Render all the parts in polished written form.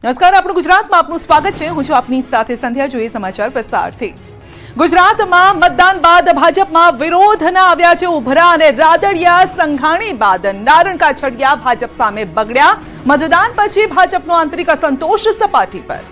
નમસ્કાર, આપણું ગુજરાતમાં આપનું સ્વાગત છે. હું છું આપની સાથે સંધ્યા. જોઈએ સમાચાર વિસ્તારથી. ગુજરાતમાં મતદાન બાદ ભાજપમાં વિરોધના આવ્યા છે ઉભરા અને રાદડિયા સંઘાણી બાદ નારણ કાછડિયા ભાજપ સામે બગડ્યા. મતદાન પછી ભાજપનો આંતરિક અસંતોષ સપાટી પર.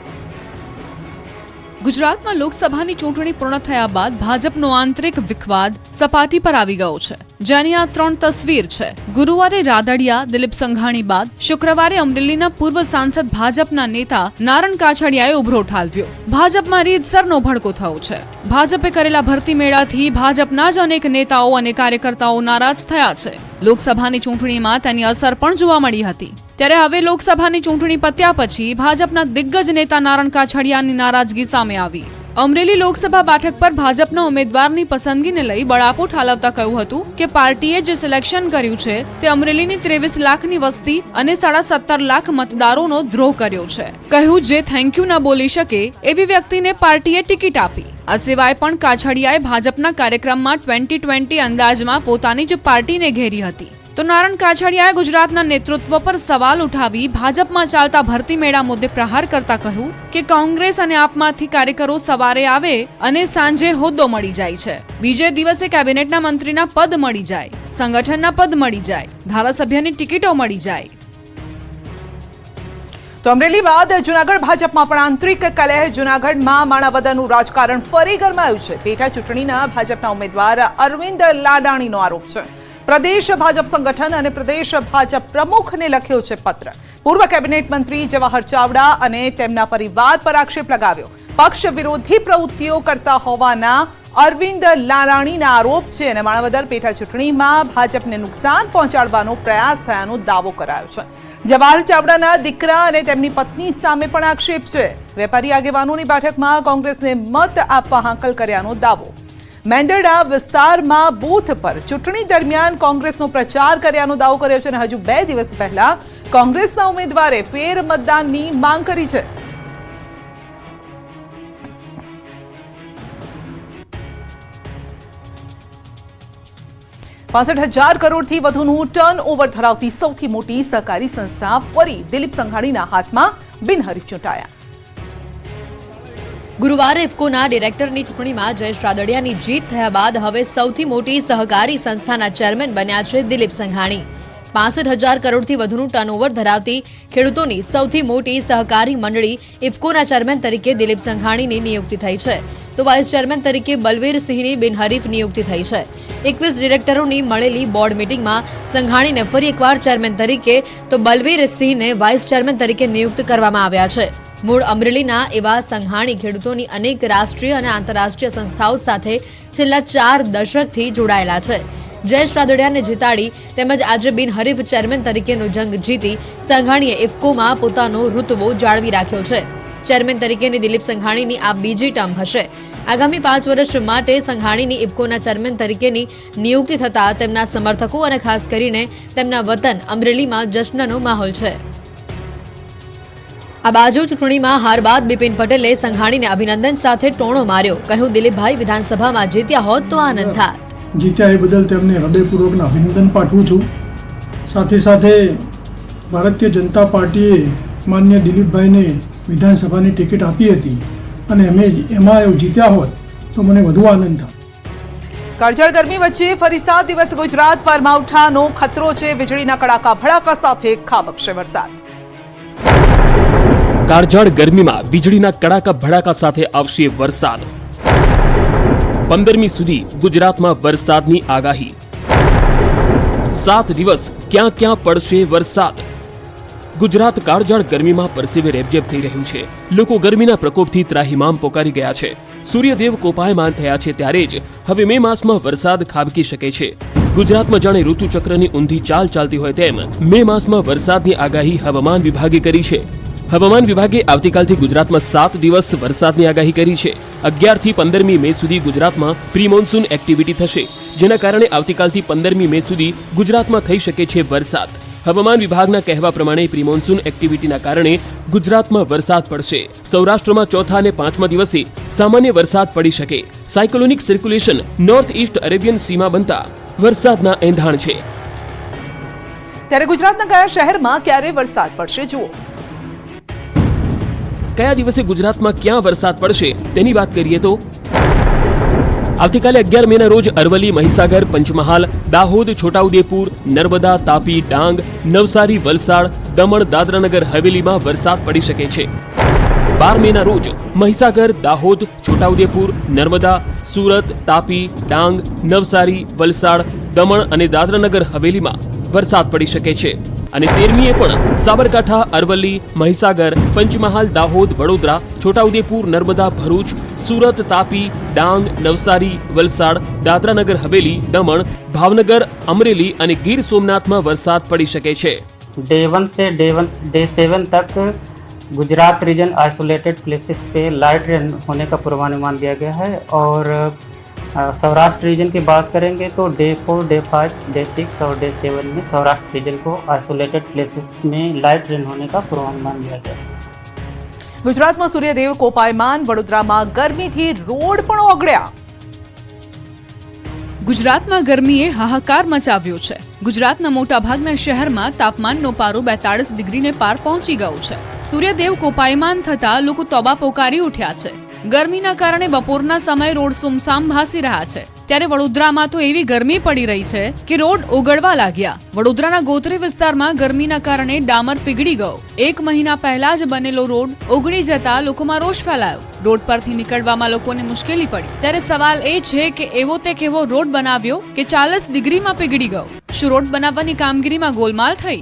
ગુજરાતમાં લોકસભાની ચૂંટણી પૂર્ણ થયા બાદ ભાજપનો આંતરિક વિખવાદ સપાટી પર આવી ગયો છે, જેની આ ત્રણ તસવીર છે. ગુરુવારે રાદડિયા દિલીપ સંઘાણી બાદ શુક્રવારે અમરેલીના પૂર્વ સાંસદ ભાજપના નેતા નારણ કાછડિયાએ ઉભરો ઠાલવ્યો. ભાજપમાં રીતસરનો ભડકો થયો છે. ભાજપે કરેલા ભરતી મેળાથી ભાજપના જ અનેક નેતાઓ અને કાર્યકર્તાઓ નારાજ થયા છે. લોકસભાની ચૂંટણીમાં તેની અસર પણ જોવા મળી હતી. ત્યારે હવે લોકસભાની ચૂંટણી પત્યા પછી ભાજપના દિગ્ગજ નેતા નારણ કાછડિયાની નારાજગી સામે આવી. અમરેલી લોકસભા બેઠક પર ભાજપના ઉમેદવારની પસંદગીને લઈ બળાપો ઠાલવતા કહ્યું હતું કે પાર્ટીએ જે સિલેક્શન કર્યું છે તે અમરેલીની 23 લાખની વસ્તી અને 17.5 લાખ મતદારોનો દ્રોહ કર્યો છે. કહ્યું જે થેન્ક યુ ન બોલી શકે એવી વ્યક્તિને પાર્ટીએ ટિકિટ આપી. આ સિવાય પણ કાછડિયાએ ભાજપના કાર્યક્રમમાં 2020 અંદાજમાં પોતાની જ પાર્ટીને ઘેરી હતી. તો નારણ કાછડિયાએ ગુજરાતના નેતૃત્વ પર સવાલ ઉઠાવી ભાજપમાં ચાલતા ભરતી મેળા મુદ્દે પ્રહાર કરતા કહ્યું કે કોંગ્રેસ અને આપમાંથી કાર્યકરો સવારે આવે અને સાંજે હોદ્દો મળી જાય છે. બીજે દિવસે કેબિનેટના મંત્રીના પદ મળી જાય, સંગઠનના પદ મળી જાય, ધારાસભ્યની ટિકિટો મળી જાય. તો અમરેલી બાદ જૂનાગઢ ભાજપમાં પણ આંતરિક કલહ. જૂનાગઢમાં માણાવદરનું રાજકારણ ફરી ગરમાયું છે. પેટા ચૂંટણીના ભાજપના ઉમેદવાર અરવિંદ લાડાણીનો આરોપ છે. પ્રદેશ ભાજપ સંગઠન અને પ્રદેશ ભાજપ પ્રમુખને લખ્યો છે પત્ર. પૂર્વ કેબિનેટ મંત્રી જવાહર ચાવડા અને તેમના પરિવાર પર આક્ષેપ લગાવ્યો. પક્ષ વિરોધી પ્રવૃત્તિઓ કરતા હોવાના અરવિંદ લાડાણીના આરોપ છે અને માણાવદર પેટા ચૂંટણીમાં ભાજપને નુકસાન પહોંચાડવાનો પ્રયાસ થયાનો દાવો કરાયો છે. જવાહર ચાવડાના દીકરા અને તેમની પત્ની સામે પણ આક્ષેપ છે. વેપારી આગેવાનોની બેઠકમાં કોંગ્રેસને મત આપવા હાંકલ કર્યાનો દાવો. મેંદરડા વિસ્તારમાં બૂથ પર ચૂંટણી દરમિયાન કોંગ્રેસનો પ્રચાર કર્યાનો દાવો કર્યો છે અને હજુ 2 દિવસ પહેલા કોંગ્રેસના ઉમેદવારે ફેર મતદાનની માંગ કરી છે. ₹65,000 કરોડથી વધુનું ટર્ન ઓવર ધરાવતી સૌથી મોટી સહકારી સંસ્થા ફરી દિલીપ સંઘાણીના હાથમાં બિનહરીફ ચૂંટાયા. ગુરુવારે ઇફકોના ડિરેક્ટરની ચૂંટણીમાં જયેશ રાદડિયાની જીત થયા બાદ હવે સૌથી મોટી સહકારી સંસ્થાના ચેરમેન બન્યા છે દિલીપ સંઘાણી. 65,000 કરોડથી વધુનું ટર્નઓવર ધરાવતી ખેડૂતોની સૌથી મોટી સહકારી મંડળી ઇફકોના ચેરમેન તરીકે દિલીપ સંઘાણીની નિયુક્તિ થઈ છે. તો વાઇસ ચેરમેન તરીકે બલવીરસિંહની બિનહરીફ નિયુક્તિ થઈ છે. 21 ડિરેક્ટરોની મળેલી બોર્ડ મિટિંગમાં સંઘાણીને ફરી એકવાર ચેરમેન તરીકે તો બલવીરસિંહને વાઇસ ચેરમેન તરીકે નિયુક્ત કરવામાં આવ્યા છે. મૂળ અમરેલીના એવા સંઘાણી ખેડૂતોની અનેક રાષ્ટ્રીય અને આંતરરાષ્ટ્રીય સંસ્થાઓ સાથે છેલ્લા 4 દશકથી જોડાયેલા છે. જયેશ રાદડિયાને જીતાડી તેમજ આજે બિનહરીફ ચેરમેન તરીકેનો જંગ જીતી સંઘાણીએ ઇફકોમાં પોતાનો ઋતબો જાળવી રાખ્યો છે. ચેરમેન તરીકેની દિલીપ સંઘાણીની આ બીજી ટર્મ હશે. આગામી 5 વર્ષ માટે સંઘાણીની ઇફકોના ચેરમેન તરીકેની નિયુક્તિ થતાં તેમના સમર્થકો અને ખાસ કરીને તેમના વતન અમરેલીમાં જશ્નનો માહોલ છે. આ બાજુ ચૂંટણીમાં હાર બાદ બિપિન પટેલે સંઘાણીને અભિનંદન સાથે ટોણો માર્યો. કહ્યું દિલીપભાઈ વિધાનસભામાં જીત્યા હોત તો આનંદ થાત. જીત્યા એ બદલ તેમને હૃદયપૂર્વકના અભિનંદન પાઠવું છું. સાથે સાથે ભારતીય જનતા પાર્ટીએ માન્ય દિલીપભાઈને વિધાનસભાની ટિકિટ આપી હતી અને એમાં જીત્યા હોત તો મને વધુ આનંદ થાત. કાળઝાળ ગરમી વચ્ચે ફરી 7 દિવસ ગુજરાત પર માવઠાનો ખતરો છે. વીજળીના કડાકા ભડાકા સાથે ખાબકશે વરસાદ. કાળઝાળ ગરમીમાં વીજળીના કડાકા ભડાકા સાથે આવશે વરસાદ. 15મી સુધી ગુજરાતમાં વરસાદની આગાહી. 7 દિવસ ક્યાં ક્યાં પડશે વરસાદ. ગુજરાત કાળઝાળ ગરમીમાં પરસેવે રેબઝેબ થઈ રહ્યું છે. લોકો ગરમીના પ્રકોપથી ત્રાહિમામ પોકારી ગયા છે. સૂર્યદેવ કોપાયમાન થયા છે ત્યારે જ હવે મે માસમાં વરસાદ ખાબકી શકે છે. ગુજરાતમાં જાણે ઋતુચક્રની ઊંધી ચાલ ચાલતી હોય તેમ મે માસમાં વરસાદની આગાહી હવામાન વિભાગે કરી છે. હવામાન વિભાગે આવતીકાલથી ગુજરાતમાં 7 દિવસ વરસાદની આગાહી કરી છે. 11 થી 15મી મે સુધી ગુજરાતમાં પ્રી મોન્સૂન એક્ટિવિટી થશે, જેના કારણે આવતીકાલથી 15મી મે સુધી ગુજરાતમાં થઈ શકે છે વરસાદ. હવામાન વિભાગના કહેવા પ્રમાણે પ્રી મોન્સૂન એક્ટિવિટીના કારણે ગુજરાતમાં વરસાદ પડશે. સૌરાષ્ટ્રમાં 4થા અને 5મા દિવસે સામાન્ય વરસાદ પડી શકે. Cyclonic circulation north east Arabian સીમા બનતા વરસાદના એંધાણ છે. ત્યારે ગુજરાતના કયા શહેરમાં ક્યારે વરસાદ પડશે જુઓ. કયા દિવસે ગુજરાતમાં ક્યાં વરસાદ પડશે તેની વાત કરીએ તો આવતીકાલે 11 મેના રોજ અરવલ્લી, મહીસાગર, પંચમહાલ, દાહોદ, છોટાઉદેપુર, નર્મદા, તાપી, ડાંગ, નવસારી, વલસાડ, દમણ, દાદરાનગર હવેલીમાં વરસાદ પડી શકે છે. 12 મેના રોજ મહીસાગર, દાહોદ, છોટાઉદેપુર, નર્મદા, સુરત, તાપી, ડાંગ, નવસારી, વલસાડ, દમણ અને દાદરાનગર હવેલીમાં વરસાદ પડી શકે છે. અને 13મીએ પણ સાબરકાંઠા, અરવલ્લી, મહીસાગર, પંચમહાલ, દાહોદ, વડોદરા, છોટાઉદેપુર, નર્મદા, ભરૂચ, સુરત, તાપી, ડાંગ, નવસારી, વલસાડ, દાદરાનગર હવેલી, દમણ, ભાવનગર, અમરેલી અને ગીર સોમનાથમાં વરસાદ પડી શકે છે. डे 1 से डे 7 तक गुजरात रीजन आइसोलेटेड प्लेसेस पे लाइट रेन होने का पूर्वानुमान दिया गया है और सौराष्ट्र रीजन की बात करेंगे तो डे 4, डे 5, डे 6 और डे 7 में सौराष्ट्र रीजन को आइसोलेटेड प्लेसेस में लाइट रेन होने का पूर्वानुमान दिया गया है. ગુજરાતમાં સૂર્યદેવ કોપાયમાન, વડોદરામાં ગરમીથી રોડ પણ ઓગળ્યા. ગુજરાતમાં ગરમીએ હાહાકાર મચાવ્યો છે. ગુજરાતના મોટાભાગના શહેરમાં તાપમાનનો પારો 42 ડિગ્રીને પાર પહોંચી ગયો છે. સૂર્યદેવ કોપાયમાન થતા લોકો તોબા પોકારી ઉઠ્યા છે. ગરમીના કારણે બપોરના સમયે રોડ સુમસામ ભાસી રહ્યા છે. ત્યારે વડોદરામાં તો એવી ગરમી પડી રહી છે કે રોડ ઓગળવા લાગ્યા. વડોદરાના ગોત્રી વિસ્તારમાં ગરમીના કારણે ડામર પીગળી ગયો. 1 મહિના પહેલા જ બનેલો રોડ ઓગળી જતા લોકોમાં રોષ ફેલાયો. રોડ પરથી નીકળવામાં લોકોને મુશ્કેલી પડી. ત્યારે સવાલ એ છે કે એવો તે કેવો રોડ બનાવ્યો કે 40 ડિગ્રીમાં પીગળી ગયો? શું રોડ બનાવવાની કામગીરીમાં ગોલમાલ થઈ?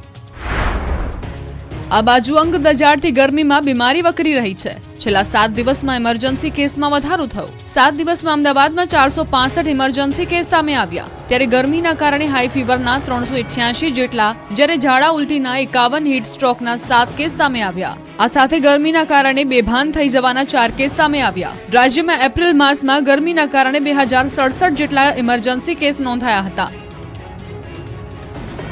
આ બાજુ અંગ દજાડથી ગરમીમાં બીમારી વકરી રહી છે. છેલ્લા 7 દિવસમાં ઇમરજન્સી કેસમાં વધારો થયો. 7 દિવસમાં અમદાવાદમાં 465 ઇમરજન્સી કેસ સામે આવ્યા. ત્યારે ગરમીના કારણે હાઈ ફીવરના 388 જેટલા, જ્યારે ઝાડા ઉલટીના 51, હીટ સ્ટ્રોકના 7 કેસ સામે આવ્યા. આ સાથે ગરમીના કારણે બેભાન થઈ જવાના 4 કેસ સામે આવ્યા. રાજ્યમાં એપ્રિલ માસમાં ગરમીના કારણે 2067 જેટલા ઇમરજન્સી કેસ નોંધાયા હતા.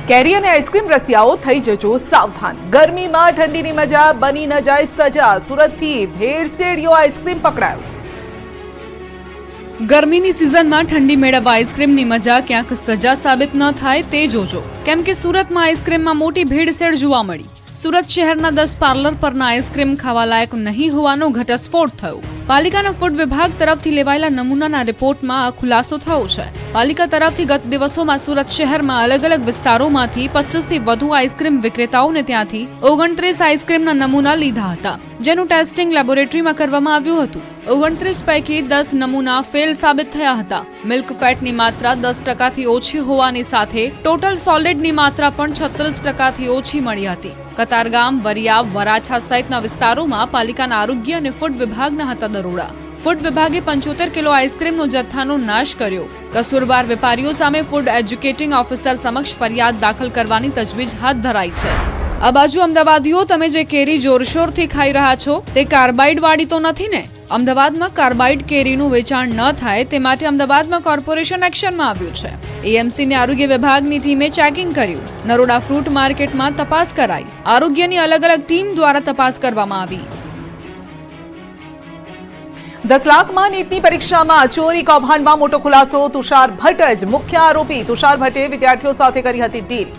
કેરી અને આઈસ્ક્રીમ રસિયાઓ થઈ જજો સાવધાન. ગરમીમાં ઠંડીની મજા બની ન જાય સજા. સુરતથી ભેળસેળિયો આઈસ્ક્રીમ પકડાયો. ગરમીની સિઝનમાં ઠંડી મેળવવા આઈસ્ક્રીમની મજા ક્યાંક સજા સાબિત ન થાય તે જોજો. કેમ કે સુરતમાં આઈસ્ક્રીમમાં મોટી ભેળસેળ જોવા મળી. સુરત શહેરના 10 પાર્લર પરના આઈસ્ક્રીમ ખાવા લાયક નહીં હોવાનો ઘટસ્ફોટ થયો. પાલિકાના ફૂડ વિભાગ તરફથી લેવાયેલા નમૂનાના રિપોર્ટમાં આ ખુલાસો થયો છે. પાલિકા તરફથી ગત દિવસોમાં સુરત શહેરમાં અલગ અલગ વિસ્તારોમાંથી 25 થી વધુ આઈસ્ક્રીમ વિક્રેતાઓને ત્યાંથી 29 આઈસ્ક્રીમના નમૂના લીધા હતા, જેનું ટેસ્ટિંગ લેબોરેટરીમાં કરવામાં આવ્યું હતું. 29 પૈકી 10 નમૂના ફેલ સાબિત થયા હતા. મિલ્ક ફેટની માત્રા 10% ઓછી હોવાની સાથે ટોટલ સોલિડની માત્રા પણ 36% ઓછી મળી હતી. કતારગામ, વરિયા, વરાછા સહિતના વિસ્તારોમાં પાલિકાના આરોગ્ય અને ફૂડ વિભાગના હતા દરોડા. ફૂડ વિભાગે 75 કિલો આઈસ્ક્રીમનો જથ્થાનો નાશ કર્યો. કસૂરવાર વેપારીઓ સામે ફૂડ એજ્યુકેટિંગ ઓફિસર સમક્ષ ફરિયાદ દાખલ કરવાની તજવીજ હાથ ધરાઈ છે. આ બાજુ અમદાવાદીઓ, તમે જે કેરી જોરશોરથી ખાઈ રહ્યા છો તે કાર્બાઇડ વાળી તો નથી ને? અમદાવાદમાં કાર્બાઇડ કેરીનું વેચાણ ન થાય તે માટે અમદાવાદમાં કોર્પોરેશન એક્શનમાં આવ્યું છે. એએમસીને આરોગ્ય વિભાગની ટીમે ચેકિંગ કર્યું. નરોડા ફ્રૂટ માર્કેટમાં તપાસ કરાઈ. આરોગ્યની અલગ અલગ ટીમ દ્વારા તપાસ કરવામાં આવી. 10 લાખમાં નીટની પરીક્ષામાં ચોરી કૌભાંડમાં મોટો ખુલાસો. તુષાર ભટ્ટ જ મુખ્ય આરોપી. તુષાર ભટ્ટે વિદ્યાર્થીઓ સાથે કરી હતી ડીલ.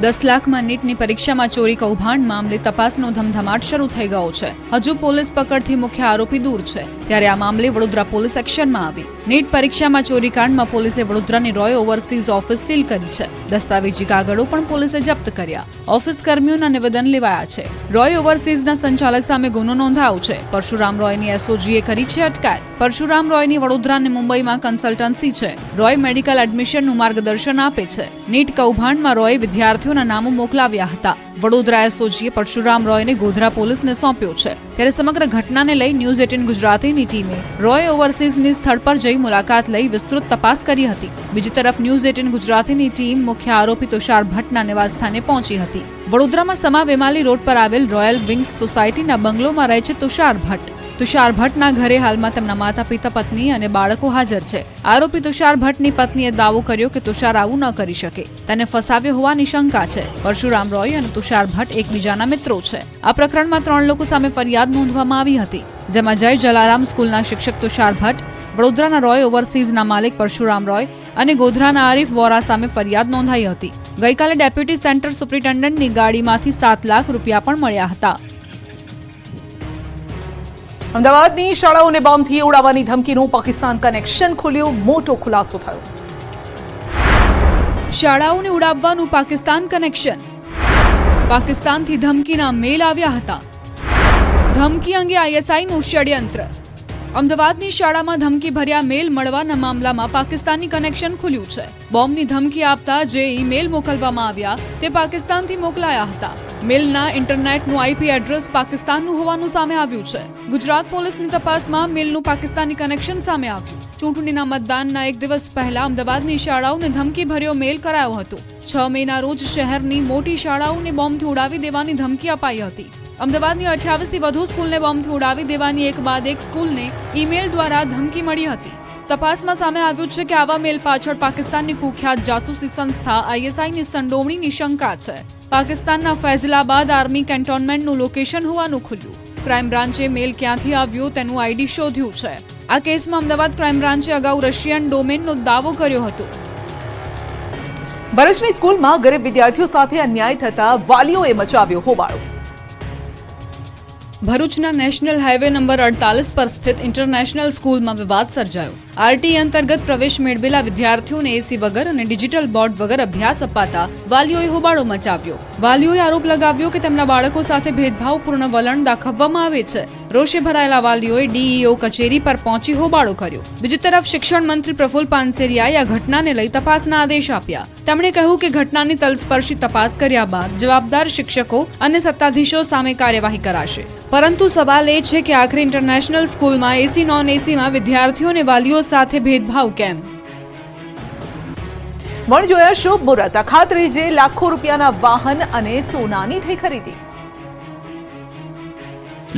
10 લાખમાં નીટની પરીક્ષામાં ચોરી કૌભાંડ મામલે તપાસનો ધમધમાટ શરૂ થઈ ગયો છે. હજુ પોલીસ પકડથી મુખ્ય આરોપી દૂર છે. ત્યારે આ મામલે વડોદરા પોલીસ એક્શનમાં આવી. નીટ પરીક્ષામાં ચોરીકાંડમાં પોલીસે વડોદરાની રોય ઓવરસીઝ ઓફિસ સીલ કરી છે. દસ્તાવેજી કાગળો પણ પોલીસે જપ્ત કર્યા. ઓફિસ કર્મીઓના નિવેદન લેવાયા છે. રોય ઓવરસીઝના સંચાલક સામે ગુનો નોંધાયો છે. પરશુરામ રોયની એસઓજીએ કરી છે અટકાયત. પરશુરામ રોયની વડોદરા અને મુંબઈમાં કન્સલ્ટન્સી છે. રોય મેડિકલ એડમિશનનું માર્ગદર્શન આપે છે. નીટ કૌભાંડમાં રોય વિદ્યાર્થીઓના નામો મોકલાવ્યા હતા. વડોદરા એસઓજીએ પરશુરામ રોયને ગોધરા પોલીસને સોંપ્યો છે. ત્યારે સમગ્ર ઘટનાને લઈ ન્યૂઝ 18 ગુજરાતીની ટીમે રોય ઓવરસીઝની સ્થળ પર જઈ મુલાકાત લઈ વિસ્તૃત તપાસ કરી હતી. બીજી તરફ ન્યૂઝ 18 ગુજરાતીની ટીમ મુખ્ય આરોપી તુષાર ભટ્ટના નિવાસસ્થાને પહોંચી હતી. વડોદરામાં સમા વેમાલી રોડ પર આવેલ રોયલ વિંગ્સ સોસાયટીના બંગલોમાં રહે છે તુષાર ભટ્ટ. તુષાર ભટ્ટના ઘરે હાલમાં તેમના માતા પિતા, પત્ની અને બાળકો હાજર છે. આરોપી તુષાર ભટ્ટની પત્નીએ દાવો કર્યો કે તુષાર આવું ન કરી શકે. તેને ફસાવ્યો હોવાની શંકા છે. પરશુરામ રોય અને તુષાર ભટ્ટ એકબીજાના મિત્રો છે. આ પ્રકરણમાં 3 લોકો સામે ફરિયાદ નોંધવામાં આવી હતી, જેમાં જય જલારામ સ્કૂલના શિક્ષક તુષાર ભટ્ટ, વડોદરાના રોય ઓવરસીઝના માલિક પરશુરામ રોય અને ગોધરાના આરીફ વોરા સામે ફરિયાદ નોંધાઈ હતી. ગઈકાલે ડેપ્યુટી સેન્ટર સુપ્રિન્ટેન્ડન્ટની ગાડીમાંથી 7 લાખ રૂપિયા પણ મળ્યા હતા. અમદાવાદની શાળાઓને બોમ્બથી ઉડાવવાની ધમકીનું પાકિસ્તાન કનેક્શન ખુલ્યું, મોટો ખુલાસો થયો. શાળાઓને ઉડાવવાનું પાકિસ્તાન કનેક્શન. પાકિસ્તાનથી ધમકીના મેલ આવ્યા હતા. ધમકી અંગે આઈએસઆઈનું ષડયંત્ર. અમદાવાદની શાળામાં ધમકી ભર્યા મેલ મળવાના મામલામાં પાકિસ્તાની કનેક્શન ખુલ્યું છે. બોમ્બની ધમકી આપતા જે ઈમેલ મોકલવામાં આવ્યા તે પાકિસ્તાનથી મોકલાયા હતા. મેલના ઇન્ટરનેટનું આઈપી એડ્રેસ પાકિસ્તાનનું હોવાનું સામે આવ્યું છે. ગુજરાત પોલીસની તપાસમાં મેલનું પાકિસ્તાની કનેક્શન સામે આવ્યું. ચૂંટણીના મતદાનના એક દિવસ પહેલા અમદાવાદની શાળાઓને ધમકી ભર્યો મેલ કરાયો હતો. 6 મેના રોજ શહેરની મોટી શાળાઓને બોમ્બથી ઉડાવી દેવાની ધમકી અપાઈ હતી. અમદાવાદની 28થી વધુ સ્કૂલને બોમ્બથી ઉડાવી દેવાની એક બાદ એક સ્કૂલને ઈમેલ દ્વારા ધમકી મળી હતી. તપાસમાં સામે આવ્યું છે કે આવા મેલ પાછળ પાકિસ્તાનની કુખ્યાત જાસૂસી સંસ્થા આઈએસઆઈની સંડોવણીની શંકા છે. પાકિસ્તાનના ફૈઝલાબાદ આર્મી કેન્ટોનમેન્ટનું લોકેશન હોવાનું ખુલ્યું. ક્રાઇમ બ્રાન્ચે મેલ ક્યાંથી આવ્યું તેનું આઈડી શોધ્યું છે. આ કેસમાં અમદાવાદ ક્રાઇમ બ્રાન્ચે અગાઉ રશિયન ડોમેનનો દાવો કર્યો હતો. ભરૂચની સ્કૂલમાં ગરીબ વિદ્યાર્થીઓ સાથે અન્યાય થતા વાલીઓએ મચાવ્યો હોબાળો. ભરૂચના નેશનલ હાઈવે નંબર 48 પર સ્થિત ઇન્ટરનેશનલ સ્કૂલમાં વિવાદ સર્જાયો. આરટીઈ અંતર્ગત પ્રવેશ મેળવેલા વિદ્યાર્થીઓને એસી વગર અને ડિજિટલ બોર્ડ વગર અભ્યાસ અપાતા વાલીઓએ હોબાળો મચાવ્યો. વાલીઓએ આરોપ લગાવ્યો કે તેમના બાળકો સાથે ભેદભાવપૂર્ણ વલણ દાખવવામાં આવે છે. રોષે ભરાયેલા વાલીઓએ ડીઈઓ કચેરી પર પહોંચી હોબાળો કર્યો. બીજી તરફ શિક્ષણ મંત્રી પ્રફુલ પાનસેરિયાએ આ ઘટનાને લઈ તપાસના આદેશ આપ્યા. તેમણે કહ્યું કે ઘટનાની તલસ્પર્શી તપાસ કર્યા બાદ જવાબદાર શિક્ષકો અને સત્તાધીશો સામે કાર્યવાહી કરાશે. પરંતુ સવાલ એ છે કે આખરે ઇન્ટરનેશનલ સ્કૂલમાં એસી નોન એસીમાં વિદ્યાર્થીઓ અને વાલીઓ સાથે ભેદભાવ કેમ? વણજોયા શુભ મુહૂર્ત. અખાત્રીજે લાખો રૂપિયાના વાહન અને સોનાની થઈ ખરીદી.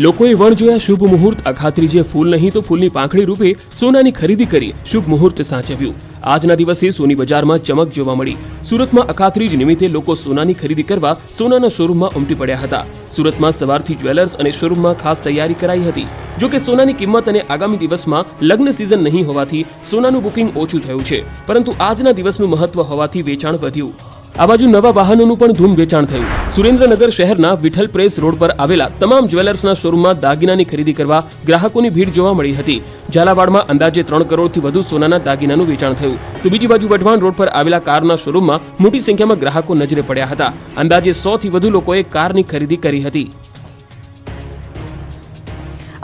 લોકોએ વણજોયા શુભ મુહૂર્ત. અખાત્રીજે ફૂલ નહીં તો ફૂલની પાંખડી રૂપે સોનાની ખરીદી કરી શુભ મુહૂર્ત સાચવ્યું. આજના દિવસે સોની બજારમાં ચમક જોવા મળી. સુરતમાં અખાત્રીજ નિમિત્તે લોકો સોનાની ખરીદી કરવા સોનાના શોરૂમમાં ઉમટી પડ્યા હતા. સુરતમાં સવારથી જ્વેલર્સ અને શોરૂમમાં ખાસ તૈયારી કરાઈ હતી. જો કે સોનાની કિંમત અને આગામી દિવસમાં લગ્ન સિઝન નહીં હોવાથી સોનાનું બુકિંગ ઓછું થયું છે, પરંતુ આજના દિવસનું મહત્વ હોવાથી વેચાણ વધ્યું. આ બાજુ નવા વાહનોનું પણ ધૂમ વેચાણ થયું. સુરેન્દ્રનગર શહેરના વિઠ્ઠલ પ્રેસ રોડ પર આવેલા તમામ જ્વેલર્સના શોરૂમમાં દાગીનાની ખરીદી કરવા ગ્રાહકોની ભીડ જોવા મળી હતી. ઝાલાવાડમાં અંદાજે 3 કરોડથી વધુ સોનાના દાગીનાનું વેચાણ થયું. તો બીજી બાજુ વઢવાણ રોડ પર આવેલા કારના શોરૂમમાં મોટી સંખ્યામાં ગ્રાહકો નજરે પડ્યા હતા. અંદાજે 100થી વધુ લોકોએ કારની ખરીદી કરી હતી.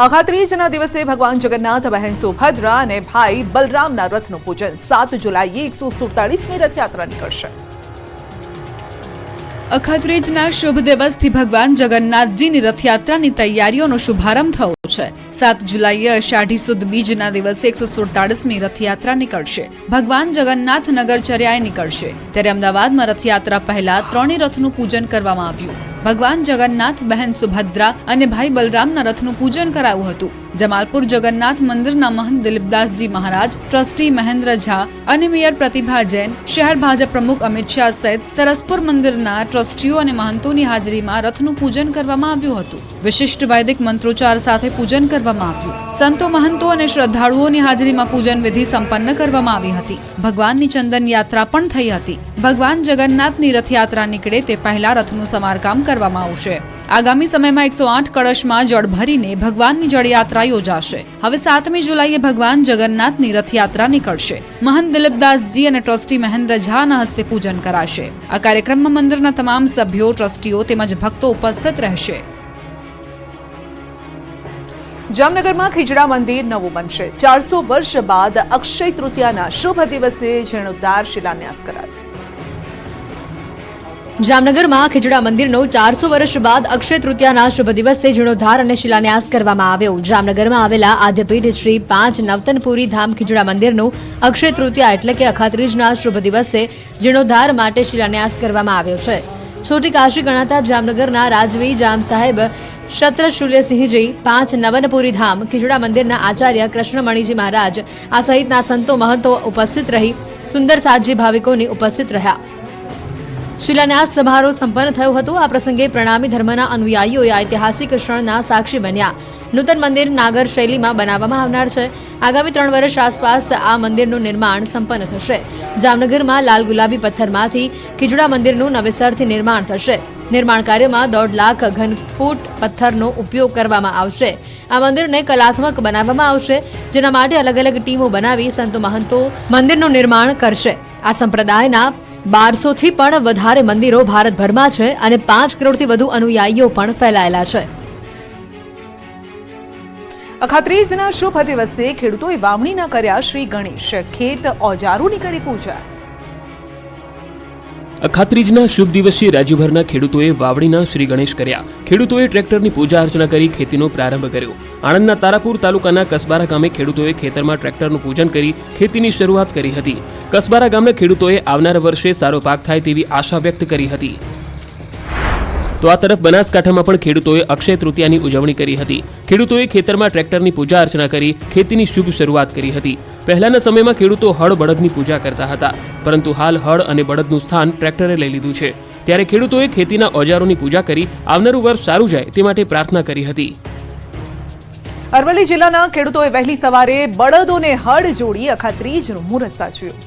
અખાત્રીજના દિવસે ભગવાન જગન્નાથ, બહેન સુભદ્રા અને ભાઈ બલરામના રથનું પૂજન. 7 જુલાઈએ 147મી રથયાત્રા નીકળશે. અખાત્રીજના શુભ દિવસથી ભગવાન જગન્નાથજીની રથયાત્રાની તૈયારીઓનો શુભારંભ થયો છે. 7 જુલાઈએ અષાઢી સુદ બીજના દિવસે 147મી રથયાત્રા નીકળશે. ભગવાન જગન્નાથ નગરચર્યાએ નીકળશે. ત્યારે અમદાવાદમાં રથયાત્રા પહેલા 3 રથનું પૂજન કરવામાં આવ્યું. ભગવાન જગન્નાથ, બહેન સુભદ્રા અને ભાઈ બલરામના રથનું પૂજન કરાયું હતું. જમાલપુર જગન્નાથ મંદિરના મહંત દિલીપદાસજી મહારાજ, ટ્રસ્ટી મહેન્દ્ર ઝા અને મેયર પ્રતિભા જૈન, શહેર ભાજપ પ્રમુખ અમિત શાહ સહિત સરસપુર મંદિરના ટ્રસ્ટીઓ અને મહંતોની હાજરીમાં રથનું પૂજન કરવામાં આવ્યું હતું. વિશિષ્ટ વૈદિક મંત્રોચ્ચાર સાથે પૂજન કરવામાં આવ્યું. સંતો, મહંતો અને શ્રદ્ધાળુઓની હાજરીમાં પૂજન વિધિ સંપન્ન કરવામાં આવી હતી. ભગવાનની ચંદન યાત્રા પણ થઈ હતી. ભગવાન જગન્નાથની રથયાત્રા નીકળે તે પહેલા રથનું સમારકામ કરવામાં આવશે. આગામી સમયમાં 108 કળશમાં જળ ભરીને ભગવાનની જળયાત્રા યોજાશે. હવે 7મી જુલાઈએ ભગવાન જગન્નાથની રથયાત્રા નીકળશે. મહંત દિલીપદાસજી અને ટ્રસ્ટી મહેન્દ્ર ઝાના હસ્તે પૂજન કરાશે. આ કાર્યક્રમમાં મંદિરના તમામ સભ્યો, ટ્રસ્ટીઓ તેમજ ભક્તો ઉપસ્થિત રહેશે. જામનગરમાં ખીજડા મંદિર નવું બનશે. 400 વર્ષ બાદ અક્ષય તૃતીયાના શુભ દિવસે જીર્ણોદ્ધાર શિલાન્યાસ કરાયો. જામનગરમાં ખીજડા મંદિરનો 400 વર્ષ બાદ અક્ષય તૃતીયાના શુભ દિવસે જીર્ણોદ્ધાર અને શિલાન્યાસ કરવામાં આવ્યો. જામનગરમાં આવેલા આદ્યપીઠ શ્રી 5 નવતનપુરી ધામ ખીજડા મંદિરનું અક્ષય તૃતીયા એટલે કે અખાત્રીજના શુભ દિવસે જીર્ણોદ્ધાર માટે શિલાન્યાસ કરવામાં આવ્યો છે. છોટી કાશી ગણાતા જામનગરના રાજવી જામ સાહેબ શત્રશુલ્યસિંહજી, 5 નવનપુરી ધામ ખીજડા મંદિરના આચાર્ય કૃષ્ણમણીજી મહારાજ આ સહિતના સંતો, મહંતો ઉપસ્થિત રહી સુંદર સાજી ભાવિકોની ઉપસ્થિત રહ્યા. શિલાન્યાસ સમારોહ સંપન્ન થયો હતો. આ પ્રસંગે પ્રણામી ધર્મના અનુયાયીઓએ ઐતિહાસિક ક્ષણના સાક્ષી બન્યા. નૂતન મંદિર નાગર શૈલીમાં બનાવવામાં આવનાર છે. આગામી 3 વર્ષ આસપાસ આ મંદિરનું નિર્માણ સંપન્ન થશે. જામનગરમાં લાલ ગુલાબી પથ્થરમાંથી ખીજડા મંદિરનું નવેસરથી નિર્માણ થશે. નિર્માણ કાર્યમાં 1.5 લાખ ઘન ફૂટ પથ્થરનો ઉપયોગ કરવામાં આવશે. આ મંદિરને કલાત્મક બનાવવામાં આવશે, જેના માટે અલગ અલગ ટીમો બનાવી સંતો મહંતો મંદિરનું નિર્માણ કરશે. આ સંપ્રદાયના 1200 થી પણ વધારે મંદિરો ભારતભરમાં છે અને 5 કરોડથી વધુ અનુયાયીઓ પણ ફેલાયેલા છે. અખાત્રીજના શુભ દિવસે ખેડૂતોએ વાવણીના કર્યા શ્રી ગણેશ, ખેત ઓજારોની કરી પૂજા. અખાત્રીજના શુભ દિવસે રાજ્યભરના ખેડૂતોએ વાવણીના શ્રી ગણેશ કર્યા. ખેડૂતોએ ટ્રેક્ટરની પૂજા અર્ચના કરી ખેતીનો પ્રારંભ કર્યો. આણંદના તારાપુર તાલુકાના કસબારા ગામે ખેડૂતોએ ખેતરમાં ટ્રેક્ટરનું પૂજન કરી ખેતીની શરૂઆત કરી હતી. કસબારા ગામના ખેડૂતોએ આવનાર વર્ષે સારો પાક થાય તેવી આશા વ્યક્ત કરી હતી. તો આ તરફ બનાસકાંઠામાં પણ ખેડૂતોએ અક્ષય તૃતીયાની ઉજવણી કરી હતી. ખેડૂતોએ ખેતરમાં ટ્રેક્ટરની પૂજા અર્ચના કરી ખેતીની શુભ શરૂઆત કરી હતી. પહેલાના સમયમાં ખેડૂતો હળ બળદની પૂજા કરતા હતા, પરંતુ હાલ હળ અને બળદનું સ્થાન ટ્રેક્ટરે લઈ લીધું છે. ત્યારે ખેડૂતોએ ખેતીના ઓજારોની પૂજા કરી આવનારું વર્ષ સારું જાય તે માટે પ્રાર્થના કરી હતી. અરવલ્લી જિલ્લાના ખેડૂતોએ વહેલી સવારે બળદોને હળ જોડી અખાત્રીજનું મુહૂર્ત સાચ્યું.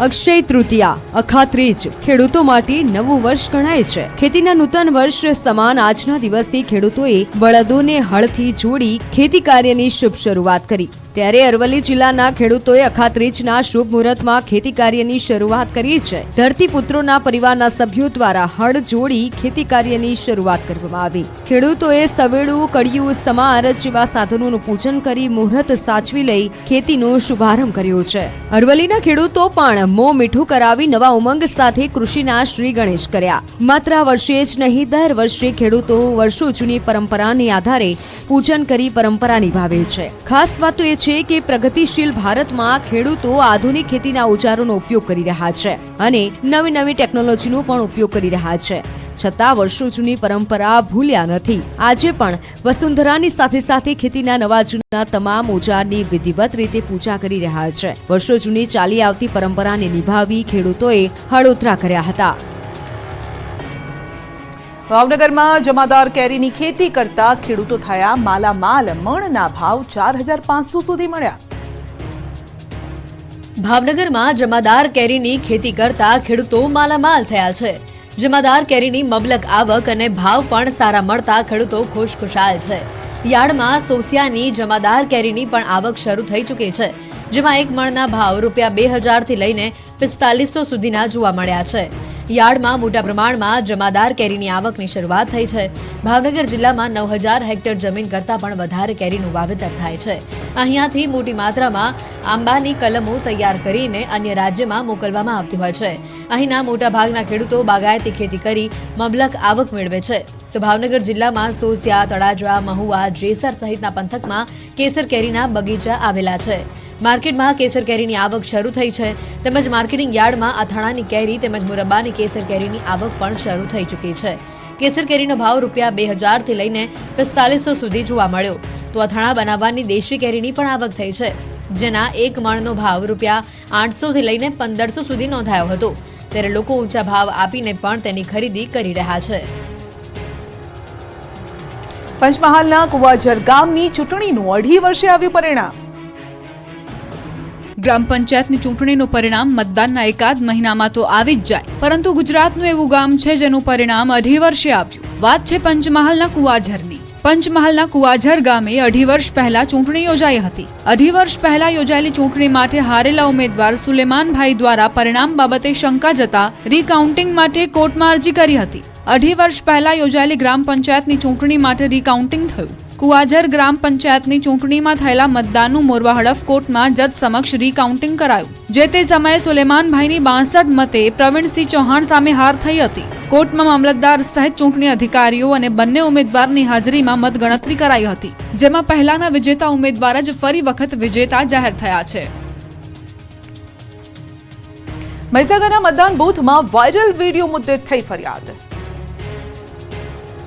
અક્ષય તૃતીયા અખાત્રીજ ખેડૂતો માટે નવું વર્ષ ગણાય છે. ખેતીના નૂતન વર્ષ સમાન આજના દિવસે ખેડૂતોએ બળદોને હળથી જોડી ખેતી કાર્યની શુભ શરૂઆત કરી. ત્યારે અરવલ્લી જિલ્લાના ખેડૂતોએ અખાત્રીજના શુભ મુહૂર્તમાં ખેતી કાર્યની શરૂઆત કરી છે. ધરતીપુત્રોના પરિવારના સભ્યો દ્વારા હળ જોડી ખેતી કાર્યની શરૂઆત કરવામાં આવી. ખેડૂતોએ સવેડું, કડિયું, સમાર જેવા સાધનોનું પૂજન કરી મુહૂર્ત સાચવી લઈ ખેતીનો શુભારંભ કર્યો છે. અરવલ્લીના ખેડૂતો પણ મોં મીઠું કરાવી નવા ઉમંગ સાથે કૃષિના શ્રી ગણેશ કર્યા. માત્ર આ વર્ષે જ નહીં, દર વર્ષે ખેડૂતો વર્ષો જૂની પરંપરાને આધારે પૂજન કરી પરંપરા નિભાવે છે. ખાસ વાત તો એ છે કે પ્રગતિશીલ ભારતમાં ખેડૂતો આધુનિક ખેતીના ઓજારોનો ઉપયોગ કરી રહ્યા છે અને નવી નવી ટેકનોલોજીનો પણ ઉપયોગ કરી રહ્યા છે. છતાં વર્ષો જૂની પરંપરા ભૂલ્યા નથી. આજે પણ વસુંધરાની સાથે સાથે ખેતીના નવા જૂના તમામ ઓજારની વિધિવત રીતે પૂજા કરી રહ્યા છે. વર્ષો જૂની ચાલી આવતી પરંપરાને નિભાવી ખેડૂતોએ હળોતરા કર્યા હતા. ભાવનગરમાં જમાદાર કેરીની ખેતી કરતા ખેડૂતો થયા માલામાલ. મણના ભાવ 4500 સુધી મળ્યા. ભાવનગરમાં જમાદાર કેરીની ખેતી કરતા ખેડૂતો માલામાલ થયા છે. જમાદાર કેરીની મબલક આવક અને ભાવ પણ સારા મળતા ખેડૂતો ખુશખુશાલ છે. યાર્ડમાં સોસિયાની જમાદાર કેરીની પણ આવક શરૂ થઈ ચૂકી છે, જેમાં એક મણના ભાવ ₹2000 થી લઈને 4500 સુધીના જોવા મળ્યા છે. યાર્ડમાં મોટા પ્રમાણમાં જમાદાર કેરીની આવકની શરૂઆત થઈ છે. ભાવનગર જિલ્લામાં 9000 હેક્ટર જમીન કરતાં પણ વધારે કેરીનું વાવેતર થાય છે. અહીંયાથી મોટી માત્રામાં આંબાની કલમો તૈયાર કરીને અન્ય રાજ્યમાં મોકલવામાં આવતી હોય છે. અહીંના મોટા ભાગના ખેડૂતો બાગાયતી ખેતી કરી મબલક આવક મેળવે છે. તો ભાવનગર જિલ્લામાં સોસિયા, તળાજા, મહુવા, જેસર સહિતના પંથકમાં કેસર કેરીના બગીચા આવેલા છે. માર્કેટમાં કેસર કેરીની આવક શરૂ થઈ છે, તેમજ માર્કેટિંગ યાર્ડમાં અથાણાની કેરી તેમજ મુરબ્બાની કેસર કેરીની આવક પણ શરૂ થઈ ચૂકી છે. કેસર કેરીનો ભાવ ₹2000 થી લઈને 4500 સુધી જોવા મળ્યો. તો અથાણા બનાવવાની દેશી કેરીની પણ આવક થઈ છે, જેના એક મણનો ભાવ ₹800 થી લઈને 1500 સુધી નોંધાયો હતો. ત્યારે લોકો ઊંચા ભાવ આપીને પણ તેની ખરીદી કરી રહ્યા છે. પંચમહાલના કુવાઝર ગામની ચૂંટણીનું 2.5 વર્ષે આવ્યું પરિણામ. ગ્રામ પંચાયતની ચૂંટણીનું પરિણામ મતદાનના એકાદ મહિનામાં તો આવી જ જાય, પરંતુ ગુજરાતનું એવું ગામ છે જેનું પરિણામ 2.5 વર્ષે આવ્યું. વાત છે પંચમહાલના કુવાઝરની. પંચમહાલના કુવાઝર ગામે 2.5 વર્ષ પહેલા ચૂંટણી યોજાઈ હતી. 2.5 વર્ષ પહેલા યોજાયેલી ચૂંટણી માટે હારેલા ઉમેદવાર સુલેમાનભાઈ દ્વારા પરિણામ બાબતે શંકા જતા રીકાઉન્ટિંગ માટે કોર્ટમાં અરજી કરી હતી. 2.5 વર્ષ પહેલા યોજાયેલી ગ્રામ પંચાયતની ચૂંટણી માટે રીકાઉન્ટિંગ થયું. કુવાઝર ગ્રામ પંચાયતની ચૂંટણીમાં થયેલા મતદાનનું મોરવા હડફ કોર્ટમાં જજ સમક્ષ રીકાઉન્ટિંગ કરાયું. જે તે સમયે સુલેમાનભાઈની 62 મતે પ્રવીણસિંહ ચૌહાણ સામે હાર થઈ હતી. કોર્ટમાં મામલતદાર સહિત ચૂંટણી અધિકારીઓ અને બંને ઉમેદવારની હાજરીમાં મતગણતરી કરાઈ હતી, જેમાં પહેલાના વિજેતા ઉમેદવાર જ ફરી વખત વિજેતા જાહેર થયા છે. મહીસાગરના મતદાન બૂથમાં વાયરલ વિડીયો મુદ્દે થઈ ફરિયાદ.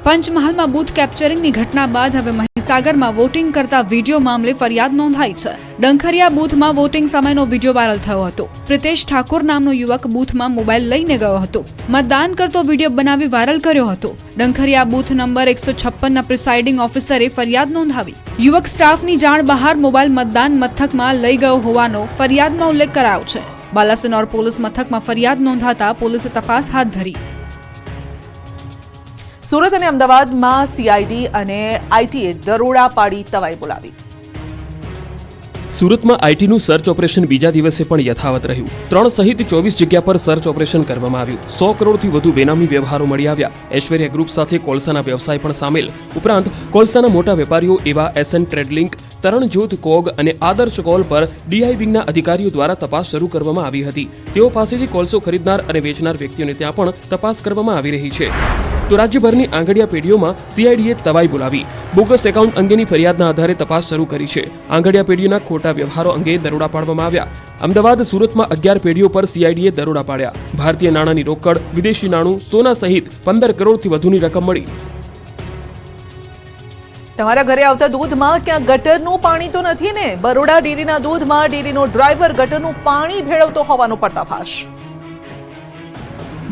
પંચમહાલમાં બૂથ કેપ્ચરિંગની ઘટના બાદ હવે મહીસાગરમાં વોટિંગ કરતા વિડીયો મામલે ફરિયાદ નોંધાઈ છે. ડંખરિયા બૂથમાં વોટિંગ સમયનો વિડીયો વાયરલ થયો હતો. પ્રિતેશ ઠાકોર નામનો યુવક બૂથમાં મોબાઈલ લઈને ગયો હતો. મતદાન કરતો વિડીયો બનાવી વાયરલ કર્યો હતો. ડંખરિયા બૂથ નંબર 156ના પ્રિસાઇડિંગ ઓફિસરે ફરિયાદ નોંધાવી. યુવક સ્ટાફની જાણ બહાર મોબાઈલ મતદાન મથકમાં લઈ ગયો હોવાનો ફરિયાદમાં ઉલ્લેખ કરાયો છે. બાલાસિનોર પોલીસ મથકમાં ફરિયાદ નોંધાતા પોલીસે તપાસ હાથ ધરી. સુરત અને અમદાવાદમાં સીઆઈડી અને આઈટીએ દરોડા પાડી તવાઈ બોલાવી. સુરતમાં આઈટીનું સર્ચ ઓપરેશન બીજા દિવસે પણ યથાવત રહ્યું. 3 સહિત 24 જગ્યા પર સર્ચ ઓપરેશન કરવામાં આવ્યું. 100 કરોડથી વધુ બેનામી વ્યવહારો મળી આવ્યા. ઐશ્વર્યા ગ્રુપ સાથે કોલસાના વ્યવસાય પણ સામેલ. ઉપરાંત કોલસાના મોટા વેપારીઓ એવા એસએન ટ્રેડલિંક, તરણજોત કોગ અને આદર્શ કોલ પર ડીઆઈ વિંગના અધિકારીઓ દ્વારા તપાસ શરૂ કરવામાં આવી હતી. તેઓ પાસેથી કોલસો ખરીદનાર અને વેચનાર વ્યક્તિઓને ત્યાં પણ તપાસ કરવામાં આવી રહી છે. તો રાજ્યભરની આંગડિયા પેઢીઓમાં સીઆઈડીએ તવાઈ બોલાવી. બોગસ એકાઉન્ટ અંગેની ફરિયાદના આધારે તપાસ શરૂ કરી છે. આંગડિયા પેઢીઓના ખોટા વ્યવહારો અંગે દરોડા પાડવામાં આવ્યા. અમદાવાદ, સુરતમાં 11 પેઢીઓ પર સીઆઈડીએ દરોડા પાડ્યા. ભારતીય નાણાંની રોકડ, વિદેશી નાણું, સોના સહિત 15 કરોડથી વધુની રકમ મળી. તમારા ઘરે આવતા દૂધમાં ક્યાં ગટરનું પાણી તો નથી ને? બરોડા ડેરીના દૂધમાં ડેરીનો ડ્રાઈવર ગટરનું પાણી ભેળવતો હોવાનો પર્દાફાશ.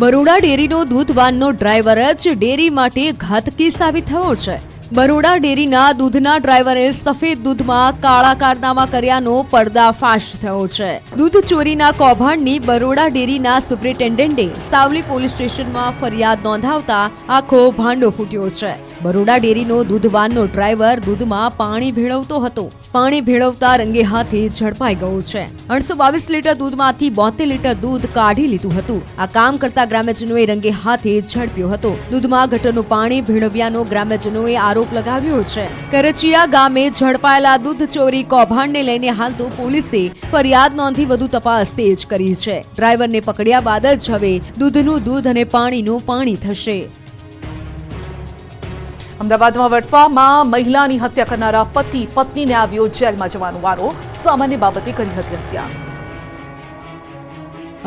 બરોડા ડેરીનો દૂધવાનનો ડ્રાઈવર જ ડેરી માટે ઘાતકી સાબિત થયો છે. બરોડા ડેરીના દૂધના ડ્રાઈવરે સફેદ દૂધમાં કાળા કારનામા કર્યાનો પર્દાફાશ થયો છે. દૂધ ચોરીના કૌભાંડની બરોડા ડેરીના સુપ્રિન્ટેન્ડન્ટે સાવલી પોલીસ સ્ટેશનમાં ફરિયાદ નોંધાવતા આખો ભાંડો ફૂટ્યો છે. બરોડા ડેરીનો દૂધવાનનો ડ્રાઈવર દૂધમાં પાણી ભેળવતો હતો. પાણી ભેળવતા રંગે હાથે ઝડપાઈ ગયો છે. 822 લીટર દૂધમાંથી 72 લીટર દૂધ કાઢી લીધું હતું. આ કામ કરતા ગ્રામ્યજનોએ રંગે હાથે ઝડપ્યો હતો. દૂધમાં ગટરનું પાણી ભેળવ્યાનો ગ્રામ્યજનોએ આરોપ લગાવ્યો છે. કરચિયા ગામે ઝડપાયેલા દૂધ ચોરી કૌભાંડને લઈને હાલ તો પોલીસે ફરિયાદ નોંધી વધુ તપાસ તેજ કરી છે. ડ્રાઈવરને પકડ્યા બાદ જ હવે દૂધનું દૂધ અને પાણીનું પાણી થશે. અમદાવાદમાં વટવામાં મહિલાની હત્યા કરનારા પતિ પત્નીને આવ્યો જેલમાં જવાનો વારો. સામાન્ય બાબતે કરી હતી હત્યા.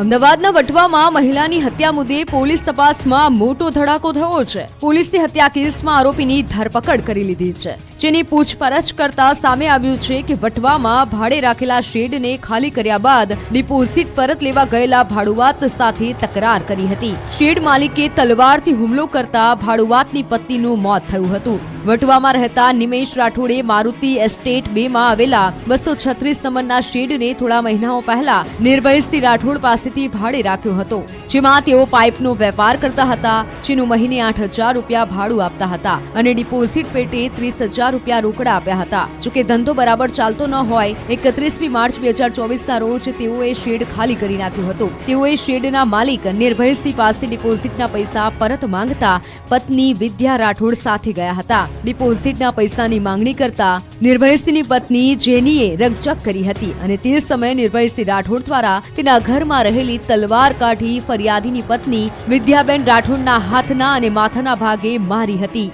અમદાવાદના વટવામાં મહિલાની હત્યા મુદ્દે પોલીસ તપાસમાં મોટો ધડાકો થયો છે. પોલીસે હત્યા કેસમાં આરોપીની ધરપકડ કરી લીધી છે. જેની પૂછપરછ કરતા સામે આવ્યું છે કે વટવામાં ભાડે રાખેલા શેડને ખાલી કર્યા બાદ ડિપોઝિટ પરત લેવા ગયેલા ભાડુઆત સાથે તકરાર કરી હતી. શેડ માલિકે તલવારથી હુમલો કરતા ભાડુઆતની પત્નીનું મોત થયું હતું. વટવામાં રહેતા નિમેશ રાઠોડે મારુતિ એસ્ટેટ 2 માં આવેલા 236 નંબરના શેડને થોડા મહિનાઓ પહેલા નિર્ભયસિંહ રાઠોડ પાસેથી ભાડે રાખ્યો હતો. જેમાં તેઓ પાઇપનો વેપાર કરતા હતા, જેનું મહિને 8,000 રૂપિયા ભાડું આપતા હતા અને ડિપોઝિટ પેટે 30,000 રૂપિયા રોકડા આપ્યા હતા. જોકે ધંધો બરાબર ચાલતો ન હોય 31 માર્ચ 2024ના રોજ તેઓએ શેડ ખાલી કરી નાખ્યો હતો. તેઓએ શેડના માલિક નિર્ભયસિંહ પાસે ડિપોઝિટના પૈસા પરત માંગતા પત્ની વિદ્યા રાઠોડ સાથે ગયા હતા. ડિપોઝિટના પૈસાની માંગણી કરતા નિર્ભયસિંહની પત્ની જેનીએ રકઝક કરી હતી અને તે સમયે નિર્ભયસિંહ રાઠોડ દ્વારા તેના ઘરમાં રહેલી તલવાર કાઢી ફરિયાદીની પત્ની વિદ્યાબેન રાઠોડના હાથના અને માથાના ભાગે મારી હતી.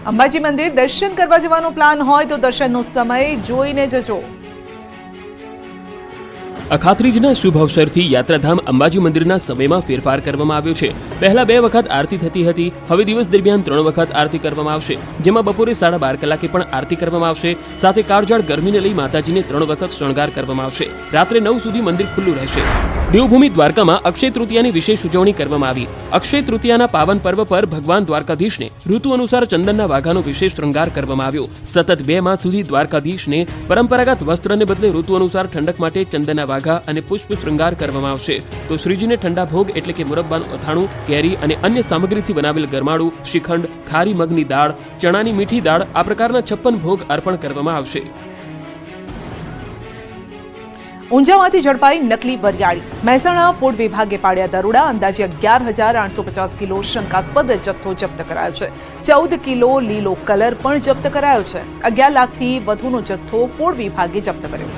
અંબાજી મંદિર દર્શન કરવા જવાનો પ્લાન હોય તો દર્શનનો સમય જોઈને જજો. અખાત્રીજના શુભ અવસરથી યાત્રાધામ અંબાજી મંદિરના સમયમાં ફેરફાર કરવામાં આવ્યો છે. પહેલા 2 વખત આરતી થતી હતી. હવે દિવસ દરમિયાન 3 વખત આરતી કરવામાં આવશે, જેમાં બપોરે 12:30 કલાકે પણ આરતી કરવામાં આવશે. સાથે કાળઝાળ ગરમીને લઈ માતાજીને 3 વખત શણગાર કરવામાં આવશે. રાત્રે 9 સુધી મંદિર ખુલ્લું રહેશે. દેવભૂમિ દ્વારકામાં અક્ષય તૃતીયાની વિશેષ ઉજવણી કરવામાં આવી. અક્ષય તૃતીયાના પાવન પર્વ પર ભગવાન દ્વારકાધીશને ઋતુ અનુસાર ચંદનના વાઘાનો વિશેષ શૃંગાર કરવામાં આવ્યો. સતત 2 માસ સુધી દ્વારકાધીશને પરંપરાગત વસ્ત્રને બદલે ઋતુ અનુસાર ઠંડક માટે ચંદનના વાઘા અને પુષ્પ શૃંગાર કરવામાં આવશે. તો શ્રીજીને ઠંડા ભોગ એટલે કે મુરબ્બાનું અથાણું, કેરી અને અન્ય સામગ્રીથી બનાવેલ ગરમાળું, શ્રીખંડ, ખારી મગની દાળ, ચણાની મીઠી દાળ આ પ્રકારના 56 ભોગ અર્પણ કરવામાં આવશે. ઊંઝામાંથી ઝડપાઈ નકલી વરિયાળી. મહેસાણા ફૂડ વિભાગે પાડ્યા દરોડા. અંદાજે 11,850 કિલો શંકાસ્પદ જથ્થો જપ્ત કરાયો છે. 14 કિલો લીલો કલર પણ જપ્ત કરાયો છે. 11 લાખથી વધુનો જથ્થો ફૂડ વિભાગે જપ્ત કર્યો.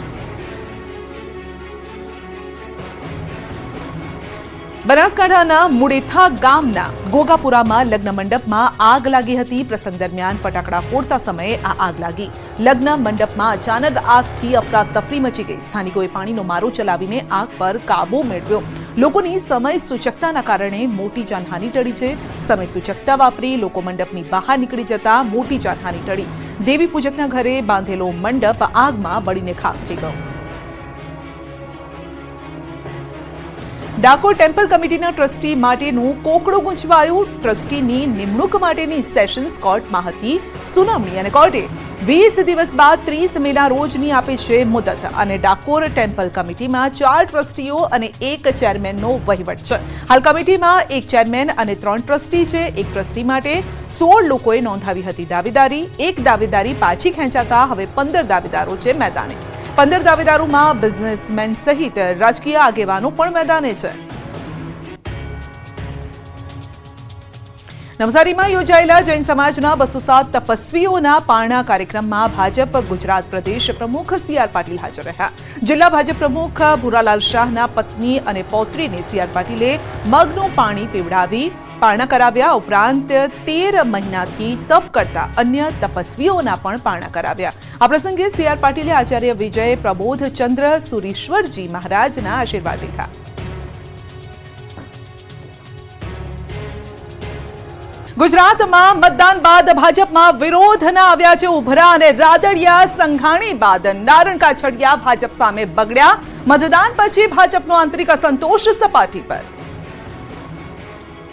બનાસકાંઠાના મુડેથા ગામના ગોગાપુરામાં લગ્ન મંડપમાં આગ લાગી હતી. પ્રસંગ દરમિયાન ફટાકડા ફોડતા સમયે આ આગ લાગી. લગ્ન મંડપમાં અચાનક આગથી અફરાતફરી મચી ગઈ. સ્થાનિકોએ પાણીનો મારો ચલાવીને આગ પર કાબુ મેળવ્યો. લોકોની સમય સૂચકતાના કારણે મોટી જાનહાની ટળી છે. સમય સૂચકતા વાપરી લોકો મંડપની બહાર નીકળી જતા મોટી જાનહાની ટળી. દેવી પૂજકના ઘરે બાંધેલો મંડપ આગમાં બળીને ખાખ થઈ ગયો. ડાકોર ટેમ્પલ કમિટીના ટ્રસ્ટી માટેનું કોકડું ગૂંચવાયું. ટ્રસ્ટીની નિમણૂક માટેની સેશન્સ કોર્ટમાં હતી સુનાવણી અને કોર્ટે 20 દિવસ બાદ 30 મેના રોજની આપી છે મુદત અને ડાકોર ટેમ્પલ કમિટીમાં 4 ટ્રસ્ટીઓ અને 1 ચેરમેનનો વહીવટ છે. હાલ કમિટીમાં 1 ચેરમેન અને 3 ટ્રસ્ટી છે. એક ટ્રસ્ટી માટે 16 લોકોએ નોંધાવી હતી દાવેદારી. એક દાવેદારી પાછી ખેંચાતા હવે 15 દાવેદારો છે મેદાને. 15 દાવેદારોમાં બિઝનેસમેન સહિત રાજકીય આગેવાનો પણ મેદાને છે. નવસારીમાં યોજાયેલા જૈન સમાજના 207 તપસ્વીઓના પારણા કાર્યક્રમમાં ભાજપ ગુજરાત પ્રદેશ પ્રમુખ CR પાટીલ હાજર રહ્યા. જિલ્લા ભાજપ પ્રમુખ ભુરાલાલ શાહના પત્ની અને પૌત્રીને CR પાટીલે મગનું પાણી પીવડાવી પારણા કરાવ્યા. ઉપરાંત 13 મહિનાથી તપ કરતા અન્ય તપસ્વીઓના પણ પારણા કરાવ્યા. આ પ્રસંગે CR પાટીલે આચાર્ય વિજય પ્રબોધચંદ્ર સુરીશ્વરજી મહારાજના આશીર્વાદ લીધા. ગુજરાતમાં મતદાન બાદ ભાજપમાં વિરોધના આવ્યા છે ઉભરા અને રાદડિયા સંઘાણી બાદ નારણ કાછડિયા ભાજપ સામે બગડ્યા. મતદાન પછી ભાજપનો આંતરિક અસંતોષ સપાટી પર.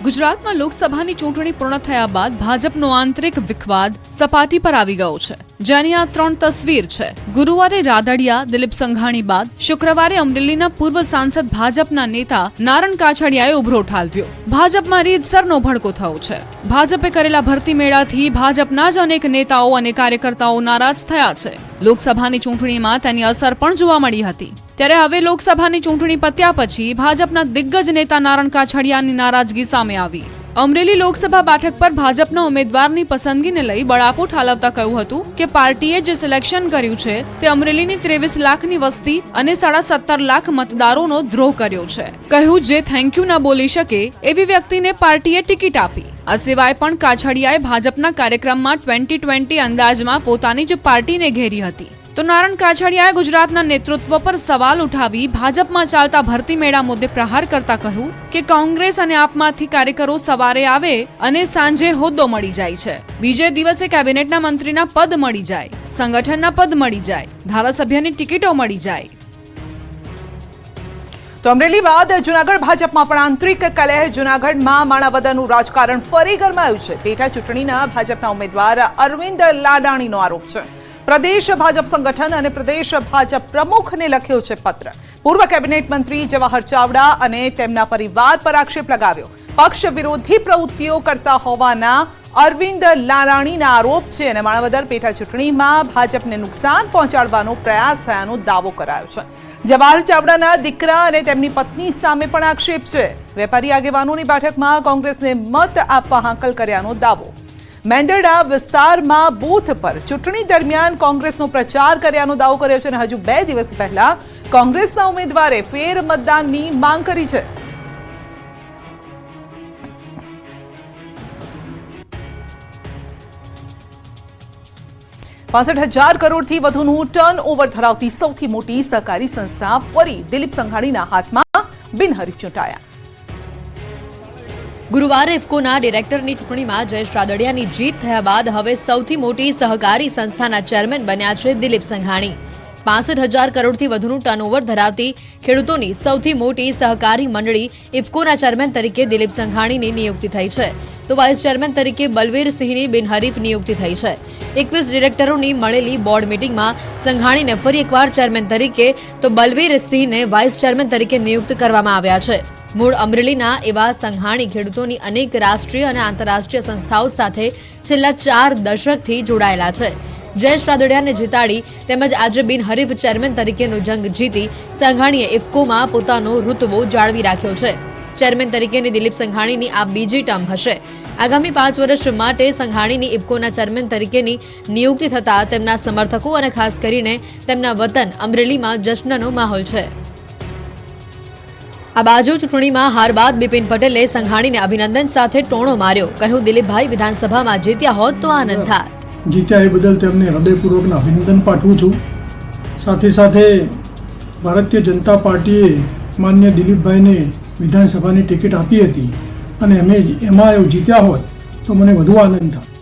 ગુજરાતમાં લોકસભાની ચૂંટણી પૂર્ણ થયા બાદ ભાજપનો આંતરિક વિખવાદ સપાટી પર આવી ગયો છે, જેની આ 3 તસવીર છે. ગુરુવારે રાદડિયા દિલીપ સંઘાણી બાદ શુક્રવારે અમરેલીના પૂર્વ સાંસદ ભાજપના નેતા નારણ કાછડિયાએ ઉભરો ઠાલવ્યો. ભાજપમાં રીતસરનો ભડકો થયો છે. ભાજપે કરેલા ભરતી મેળાથી ભાજપના જ અનેક નેતાઓ અને કાર્યકર્તાઓ નારાજ થયા છે. લોકસભાની ચૂંટણીમાં તેની અસર પણ જોવા મળી હતી. ત્યારે હવે લોકસભાની ચૂંટણી પત્યા પછી ભાજપના દિગ્ગજ નેતા નારણ કાછડિયાની નારાજગી સામે આવી. અમરેલી લોકસભા બેઠક પર ભાજપના ઉમેદવારની પસંદગીને લઈ બળાપો ઠાલવતા કહ્યું હતું કે પાર્ટીએ જે સિલેક્શન કર્યું છે તે અમરેલીની 23 લાખની વસ્તી અને 17.5 લાખ મતદારોનો દ્રોહ કર્યો છે. કહ્યું જે થેન્ક યુ ન બોલી શકે એવી વ્યક્તિને પાર્ટીએ ટિકિટ આપી. આ સિવાય પણ કાછડિયાએ ભાજપના કાર્યક્રમમાં 2020 અંદાજમાં પોતાની જ પાર્ટીને ઘેરી હતી. તો નારણ કાછડિયાએ ગુજરાતના નેતૃત્વ પર સવાલ ઉઠાવી ભાજપમાં ચાલતા ભરતી મેળા મુદ્દે પ્રહાર કરતા કહ્યું કે કોંગ્રેસ અને આપમાંથી કાર્યકરો સવારે આવે અને સાંજે હોદ્દો મળી જાય છે, બીજે દિવસે કેબિનેટના મંત્રીના પદ મળી જાય, સંગઠનના પદ મળી જાય, ધારાસભ્યની ટિકિટો મળી જાય. તો અમરેલી બાદ જૂનાગઢ ભાજપમાં પણ આંતરિક કલહ. જૂનાગઢમાં માણાવદરનું રાજકારણ ફરી ગરમાયું છે. પેટા ચૂંટણીના ભાજપના ઉમેદવાર અરવિંદ લાડાણીનો આરોપ છે. પ્રદેશ ભાજપ સંગઠન અને પ્રદેશ ભાજપ પ્રમુખને લખ્યો છે પત્ર. પૂર્વ કેબિનેટ મંત્રી જવાહર ચાવડા અને તેમના પરિવાર પર આક્ષેપ લગાવ્યો. પક્ષ વિરોધી પ્રવૃત્તિઓ કરતા હોવાના અરવિંદ લાડાણીના આરોપ છે અને માણાવદર પેટા ચૂંટણીમાં ભાજપને નુકસાન પહોંચાડવાનો પ્રયાસ થયાનો દાવો કરાયો છે. જવાહર ચાવડાના દીકરા અને તેમની પત્ની સામે પણ આક્ષેપ છે. વેપારી આગેવાનોની બેઠકમાં કોંગ્રેસને મત આપવા હાંકલ કર્યાનો દાવો. મેંદરડા વિસ્તારમાં બૂથ પર ચૂંટણી દરમિયાન કોંગ્રેસનો પ્રચાર કર્યાનો દાવો કર્યો છે અને હજુ 2 દિવસ પહેલા કોંગ્રેસના ઉમેદવારે ફેર મતદાનની માંગ કરી છે. ₹65,000 કરોડથી વધુનું ટર્ન ઓવર ધરાવતી સૌથી મોટી સહકારી સંસ્થા ફરી દિલીપ સંઘાણીના હાથમાં બિનહરીફ ચૂંટાયા. ગુરુવારે ઇફકોના ડિરેક્ટરની ચૂંટણીમાં જયેશ રાદડિયાની જીત થયા બાદ હવે સૌથી મોટી સહકારી સંસ્થાના ચેરમેન બન્યા છે દિલીપ સંઘાણી. 65,000 કરોડથી વધુનું ટર્નઓવર ધરાવતી ખેડૂતોની સૌથી મોટી સહકારી મંડળી ઇફકોના ચેરમેન તરીકે દિલીપ સંઘાણીની નિયુક્તિ થઈ છે. તો વાઇસ ચેરમેન તરીકે બલવીરસિંહની બિનહરીફ નિયુક્તિ થઈ છે. 21 ડિરેક્ટરોની મળેલી બોર્ડ મિટિંગમાં સંઘાણીને ફરી એકવાર ચેરમેન તરીકે તો બલવીરસિંહને વાઇસ ચેરમેન તરીકે નિયુક્ત કરવામાં આવ્યા છે. મૂળ અમરેલીના એવા સંઘાણી ખેડૂતોની અનેક રાષ્ટ્રીય અને આંતરરાષ્ટ્રીય સંસ્થાઓ સાથે છેલ્લા 4 દશકથી જોડાયેલા છે. જયેશ રાદડિયાને જીતાડી તેમજ આજે બિનહરીફ ચેરમેન તરીકેનો જંગ જીતી સંઘાણીએ ઇફકોમાં પોતાનો ઋતબો જાળવી રાખ્યો છે. ચેરમેન તરીકેની દિલીપ સંઘાણીની આ બીજી ટર્મ હશે. આગામી 5 વર્ષ માટે સંઘાણીની ઇફકોના ચેરમેન તરીકેની નિયુક્તિ થતાં તેમના સમર્થકો અને ખાસ કરીને તેમના વતન અમરેલીમાં જશ્નનો માહોલ છે. આ બાજુ ચૂંટણીમાં હાર બાદ બિપિન પટેલે સંઘાણીને અભિનંદન સાથે ટોણો માર્યો. કહ્યું દિલીપભાઈ વિધાનસભામાં જીત્યા હોત તો આનંદ થાત. જીત્યા એ બદલ તેમને હૃદયપૂર્વકના અભિનંદન પાઠવું છું. સાથે સાથે ભારતીય જનતા પાર્ટીએ માન્ય દિલીપભાઈને વિધાનસભાની ટિકિટ આપી હતી અને એમાં જીત્યા હોત તો મને વધુ આનંદ થાય.